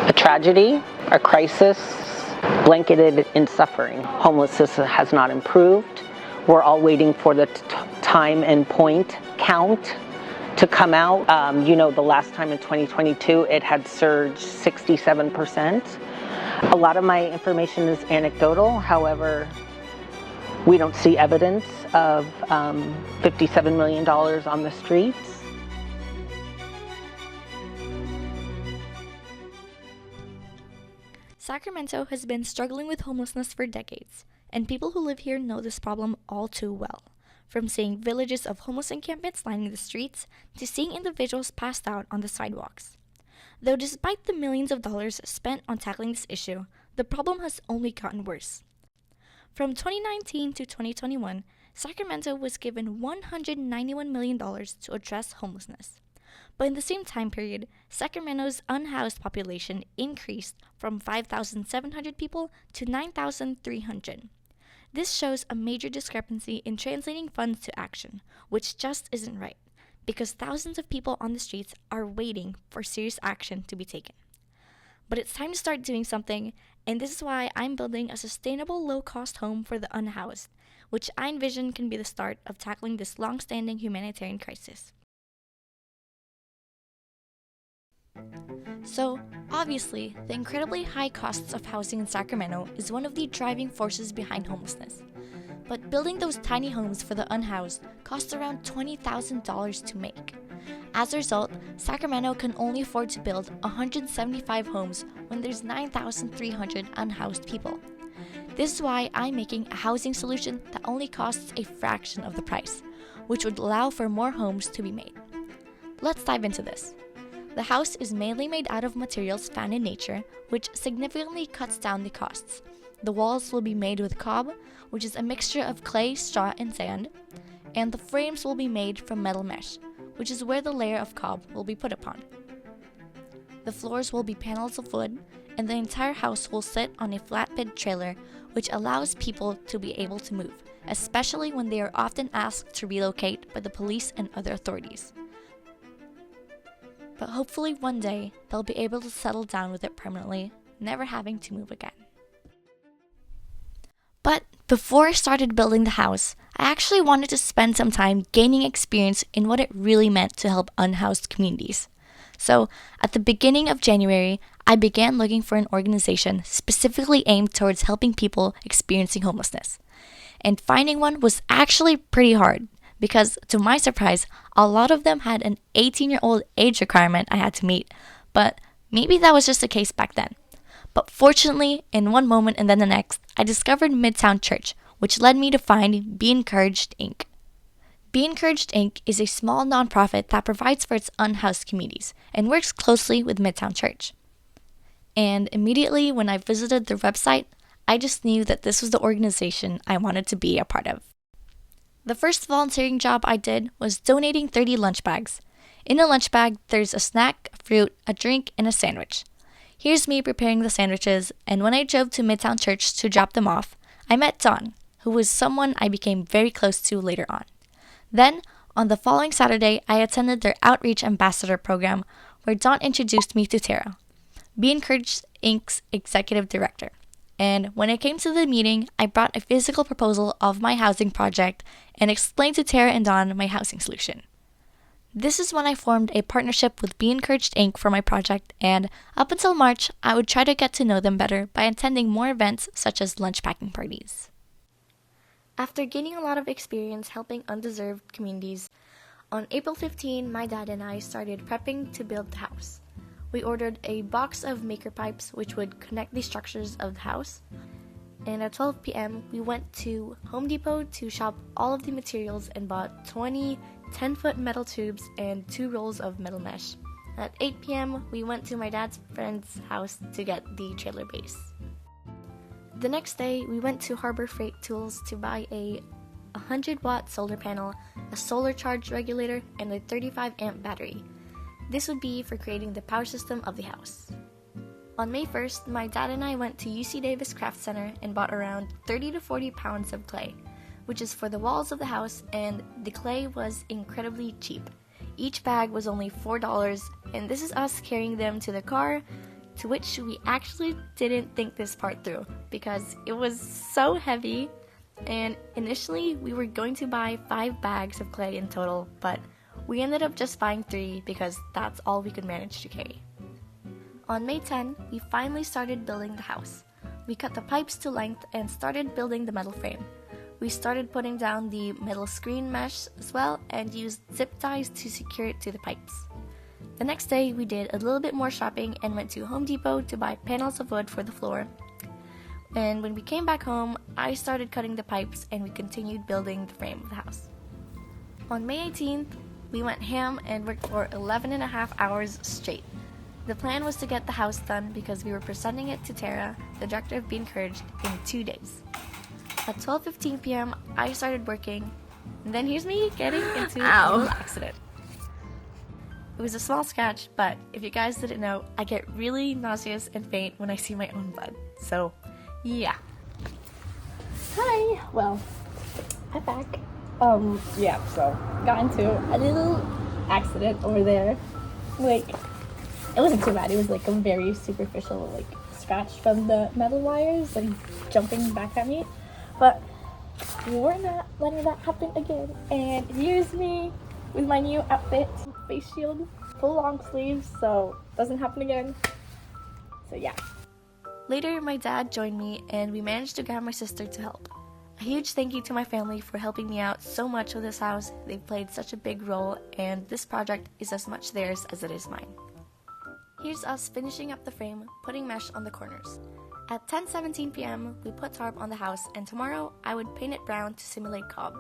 a tragedy, a crisis, blanketed in suffering. Homelessness has not improved. We're all waiting for the time and point count to come out. The last time in 2022, it had surged 67%. A lot of my information is anecdotal. However, we don't see evidence of $57 million on the streets. Sacramento has been struggling with homelessness for decades, and people who live here know this problem all too well. From seeing villages of homeless encampments lining the streets to seeing individuals passed out on the sidewalks. Though despite the millions of dollars spent on tackling this issue, the problem has only gotten worse. From 2019 to 2021, Sacramento was given $191 million to address homelessness. But in the same time period, Sacramento's unhoused population increased from 5,700 people to 9,300. This shows a major discrepancy in translating funds to action, which just isn't right, because thousands of people on the streets are waiting for serious action to be taken. But it's time to start doing something, and this is why I'm building a sustainable low-cost home for the unhoused, which I envision can be the start of tackling this long-standing humanitarian crisis. So, obviously, the incredibly high costs of housing in Sacramento is one of the driving forces behind homelessness. But building those tiny homes for the unhoused costs around $20,000 to make. As a result, Sacramento can only afford to build 175 homes when there's 9,300 unhoused people. This is why I'm making a housing solution that only costs a fraction of the price, which would allow for more homes to be made. Let's dive into this. The house is mainly made out of materials found in nature, which significantly cuts down the costs. The walls will be made with cob, which is a mixture of clay, straw, and sand, and the frames will be made from metal mesh, which is where the layer of cob will be put upon. The floors will be panels of wood, and the entire house will sit on a flatbed trailer, which allows people to be able to move, especially when they are often asked to relocate by the police and other authorities. But hopefully one day, they'll be able to settle down with it permanently, never having to move again. But before I started building the house, I actually wanted to spend some time gaining experience in what it really meant to help unhoused communities. So, at the beginning of January, I began looking for an organization specifically aimed towards helping people experiencing homelessness. And finding one was actually pretty hard, because to my surprise, a lot of them had an 18-year-old age requirement I had to meet, but maybe that was just the case back then. But fortunately, in one moment and then the next, I discovered Midtown Church, which led me to find Be Encouraged, Inc. Be Encouraged, Inc. is a small nonprofit that provides for its unhoused communities and works closely with Midtown Church. And immediately when I visited their website, I just knew that this was the organization I wanted to be a part of. The first volunteering job I did was donating 30 lunch bags. In a lunch bag, there's a snack, a fruit, a drink, and a sandwich. Here's me preparing the sandwiches, and when I drove to Midtown Church to drop them off, I met Dawn, who was someone I became very close to later on. Then, on the following Saturday, I attended their Outreach Ambassador program, where Dawn introduced me to Tara, Be Encouraged, Inc.'s executive director. And when it came to the meeting, I brought a physical proposal of my housing project and explained to Tara and Dawn my housing solution. This is when I formed a partnership with Be Encouraged, Inc. for my project, and up until March, I would try to get to know them better by attending more events such as lunch packing parties. After gaining a lot of experience helping undeserved communities, on April 15, my dad and I started prepping to build the house. We ordered a box of maker pipes which would connect the structures of the house. And at 12 p.m., we went to Home Depot to shop all of the materials and bought 20 10-foot metal tubes and 2 rolls of metal mesh. At 8 p.m., we went to my dad's friend's house to get the trailer base. The next day, we went to Harbor Freight Tools to buy a 100-watt solar panel, a solar charge regulator, and a 35-amp battery. This would be for creating the power system of the house. On May 1st, my dad and I went to UC Davis Craft Center and bought around 30 to 40 pounds of clay, which is for the walls of the house, and the clay was incredibly cheap. Each bag was only $4, and this is us carrying them to the car, to which we actually didn't think this part through because it was so heavy, and initially we were going to buy 5 bags of clay in total, but we ended up just buying 3 because that's all we could manage to carry. On May 10, we finally started building the house. We cut the pipes to length and started building the metal frame. We started putting down the metal screen mesh as well and used zip ties to secure it to the pipes. The next day, we did a little bit more shopping and went to Home Depot to buy panels of wood for the floor. And when we came back home, I started cutting the pipes and we continued building the frame of the house. On May 18th, we went ham and worked for 11.5 hours straight. The plan was to get the house done because we were presenting it to Tara, the director of Be Encouraged, in 2 days. At 12:15 p.m., I started working, and then here's me getting into a little accident. It was a small scratch, but if you guys didn't know, I get really nauseous and faint when I see my own blood. So, yeah. Hi. Well, I'm back. So got into a little accident over there. Like, it wasn't too bad. It was like a very superficial scratch from the metal wires jumping back at me. But we're not letting that happen again. And here's me with my new outfit, face shield, full long sleeves, so doesn't happen again. So yeah. Later, my dad joined me and we managed to grab my sister to help. A huge thank you to my family for helping me out so much with this house. They've played such a big role, and this project is as much theirs as it is mine. Here's us finishing up the frame, putting mesh on the corners. At 10:17 p.m., we put tarp on the house, and tomorrow I would paint it brown to simulate cob.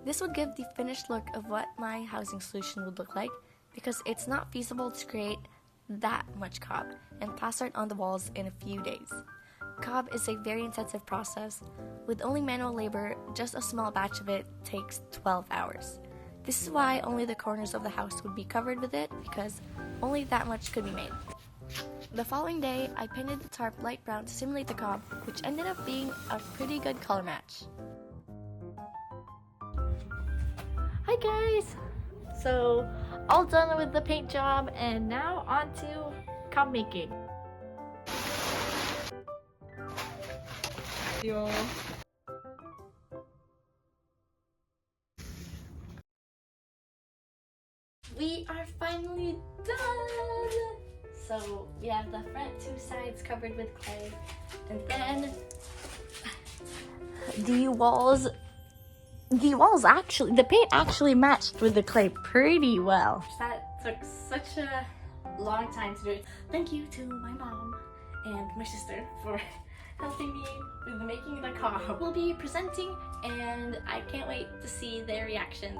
This would give the finished look of what my housing solution would look like, because it's not feasible to create that much cob and plaster it on the walls in a few days. Cob is a very intensive process. With only manual labor, just a small batch of it takes 12 hours. This is why only the corners of the house would be covered with it, because only that much could be made. The following day, I painted the tarp light brown to simulate the cob, which ended up being a pretty good color match. Hi guys. So all done with the paint job, and now on to cob making. We are finally done! So we have the front 2 sides covered with clay, and then the paint actually matched with the clay pretty well. That took such a long time to do it. Thank you to my mom and my sister for helping me with making the cob. We'll be presenting, and I can't wait to see their reactions.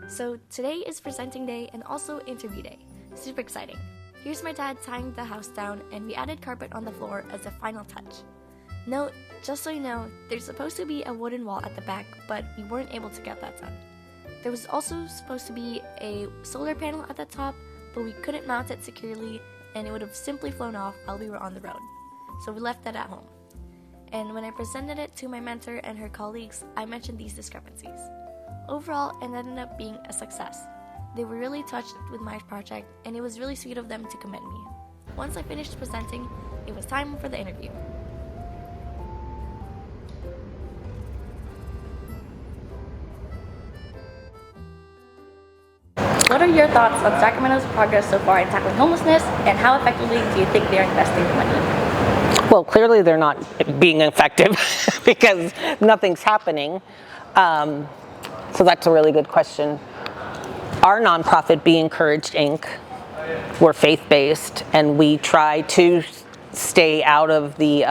So today is presenting day and also interview day. Super exciting. Here's my dad tying the house down, and we added carpet on the floor as a final touch. Note, just so you know, there's supposed to be a wooden wall at the back, but we weren't able to get that done. There was also supposed to be a solar panel at the top, but we couldn't mount it securely, and it would have simply flown off while we were on the road. So we left that at home. And when I presented it to my mentor and her colleagues, I mentioned these discrepancies. Overall, it ended up being a success. They were really touched with my project, and it was really sweet of them to commend me. Once I finished presenting, it was time for the interview. What are your thoughts on Sacramento's progress so far in tackling homelessness, and how effectively do you think they are investing the money? Well, clearly they're not being effective because nothing's happening. So that's a really good question. Our nonprofit, Be Encouraged, Inc., we're faith-based, and we try to stay out of the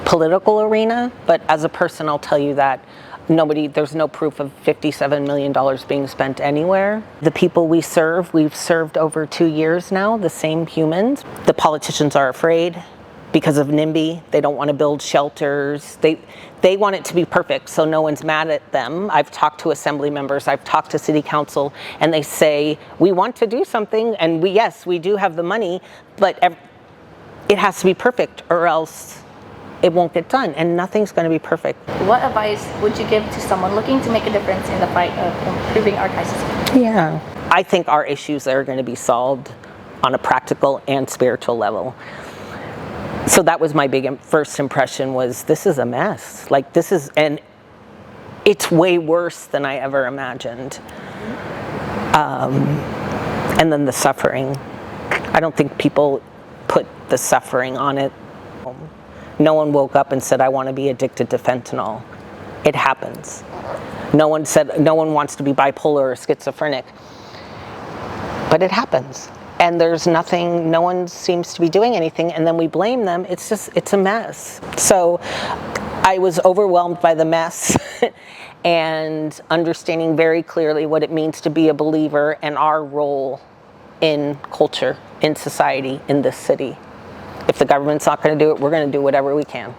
political arena, but as a person, I'll tell you that there's no proof of $57 million being spent anywhere. The people we serve, we've served over 2 years now, the same humans. The politicians are afraid because of NIMBY. They don't want to build shelters. They want it to be perfect, so no one's mad at them. I've talked to assembly members, I've talked to city council, and they say, we want to do something, and yes, we do have the money, but it has to be perfect, or else it won't get done, and nothing's going to be perfect. What advice would you give to someone looking to make a difference in the fight of improving our crisis? Yeah. I think our issues are going to be solved on a practical and spiritual level. So that was my first impression, was this is a mess. Like, this is, and it's way worse than I ever imagined. And then the suffering. I don't think people put the suffering on it. No one woke up and said, I want to be addicted to fentanyl. It happens. No one said, no one wants to be bipolar or schizophrenic. But it happens. And there's nothing, no one seems to be doing anything, and then we blame them. It's just, it's a mess. So I was overwhelmed by the mess and understanding very clearly what it means to be a believer and our role in culture, in society, in this city. If the government's not going to do it, we're going to do whatever we can.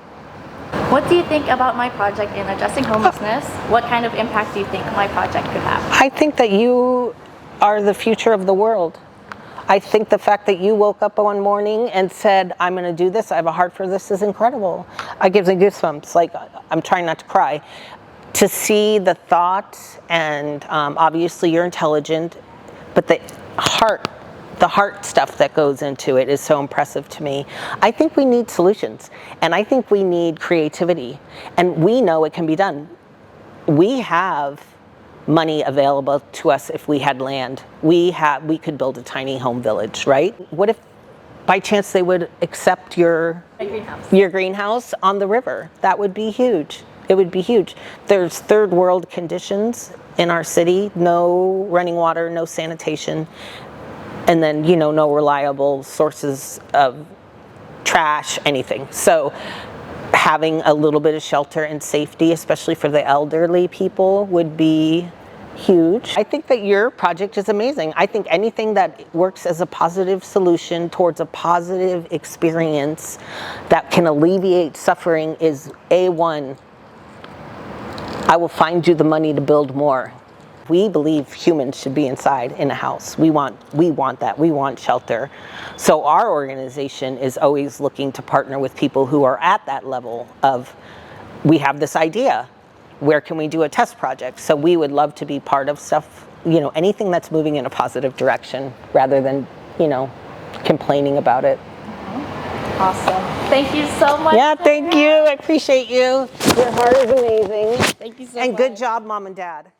What do you think about my project in addressing homelessness? What kind of impact do you think my project could have? I think that you are the future of the world. I think the fact that you woke up one morning and said, I'm going to do this, I have a heart for this, is incredible. It gives me goosebumps. Like, I'm trying not to cry. To see the thought, and obviously you're intelligent, but the heart stuff that goes into it is so impressive to me. I think we need solutions, and I think we need creativity, and we know it can be done. We have money available to us. If we had land, we could build a tiny home village, right? What if by chance they would accept your greenhouse on the river? That would be huge. It would be huge. There's third world conditions in our city: no running water, no sanitation, and then, you know, no reliable sources of trash, anything. So having a little bit of shelter and safety, especially for the elderly people, would be huge. I think that your project is amazing. I think anything that works as a positive solution towards a positive experience that can alleviate suffering is A1. I will find you the money to build more. We believe humans should be inside in a house. We want that. We want shelter. So our organization is always looking to partner with people who are at that level of, we have this idea, where can we do a test project? So we would love to be part of stuff, you know, anything that's moving in a positive direction rather than, you know, complaining about it. Awesome. Thank you so much. Yeah, thank you. I appreciate you. Your heart is amazing. Thank you so much. And good job, Mom and Dad.